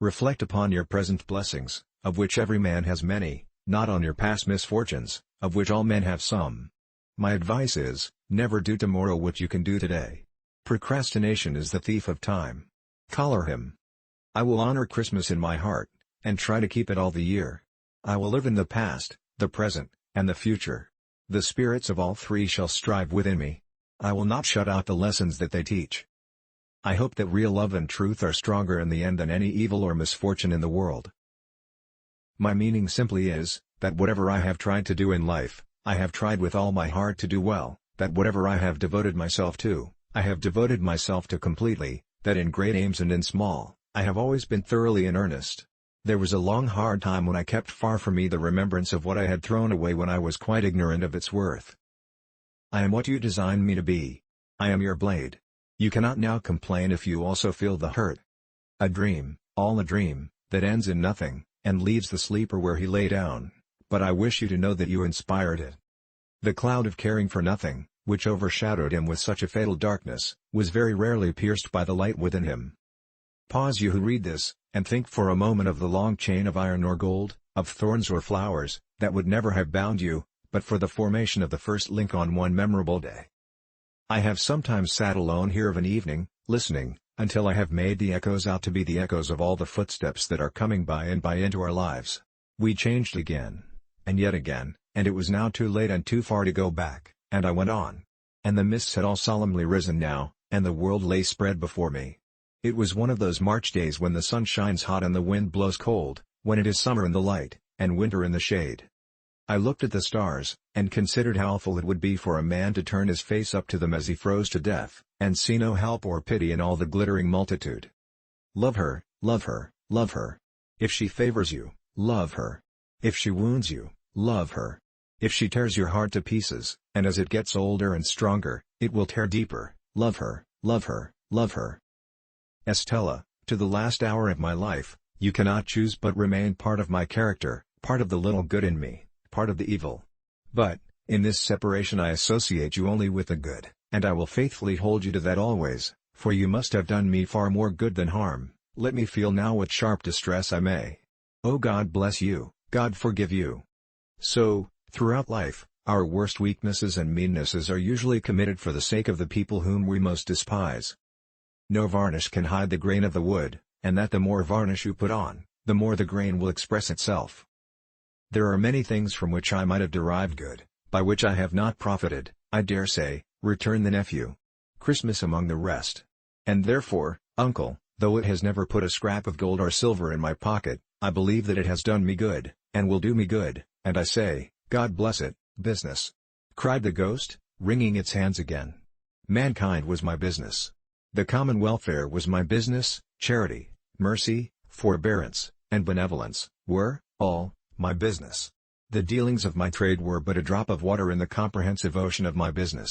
Reflect upon your present blessings, of which every man has many, not on your past misfortunes, of which all men have some. My advice is, never do tomorrow what you can do today. Procrastination is the thief of time. Collar him. I will honor Christmas in my heart, and try to keep it all the year. I will live in the past, the present, and the future. The spirits of all three shall strive within me. I will not shut out the lessons that they teach. I hope that real love and truth are stronger in the end than any evil or misfortune in the world. My meaning simply is, that whatever I have tried to do in life, I have tried with all my heart to do well, that whatever I have devoted myself to, I have devoted myself to completely, that in great aims and in small, I have always been thoroughly in earnest. There was a long hard time when I kept far from me the remembrance of what I had thrown away when I was quite ignorant of its worth. I am what you designed me to be. I am your blade. You cannot now complain if you also feel the hurt. A dream, all a dream, that ends in nothing, and leaves the sleeper where he lay down, but I wish you to know that you inspired it. The cloud of caring for nothing, which overshadowed him with such a fatal darkness, was very rarely pierced by the light within him. Pause, you who read this, and think for a moment of the long chain of iron or gold, of thorns or flowers, that would never have bound you, but for the formation of the first link on one memorable day. I have sometimes sat alone here of an evening, listening, until I have made the echoes out to be the echoes of all the footsteps that are coming by and by into our lives. We changed again, and yet again, and it was now too late and too far to go back, and I went on. And the mists had all solemnly risen now, and the world lay spread before me. It was one of those March days when the sun shines hot and the wind blows cold, when it is summer in the light, and winter in the shade. I looked at the stars, and considered how awful it would be for a man to turn his face up to them as he froze to death, and see no help or pity in all the glittering multitude. Love her, love her, love her. If she favors you, love her. If she wounds you, love her. If she tears your heart to pieces, and as it gets older and stronger, it will tear deeper, love her, love her, love her. Estella, to the last hour of my life, you cannot choose but remain part of my character, part of the little good in me, part of the evil. But, in this separation I associate you only with the good, and I will faithfully hold you to that always, for you must have done me far more good than harm, let me feel now what sharp distress I may. Oh, God bless you, God forgive you. So, throughout life, our worst weaknesses and meannesses are usually committed for the sake of the people whom we most despise. No varnish can hide the grain of the wood, and that the more varnish you put on, the more the grain will express itself. There are many things from which I might have derived good, by which I have not profited, I dare say, returned the nephew. Christmas among the rest. And therefore, uncle, though it has never put a scrap of gold or silver in my pocket, I believe that it has done me good, and will do me good, and I say, God bless it, business. Cried the ghost, wringing its hands again. Mankind was my business. The common welfare was my business, charity, mercy, forbearance, and benevolence, were, all, my business. The dealings of my trade were but a drop of water in the comprehensive ocean of my business.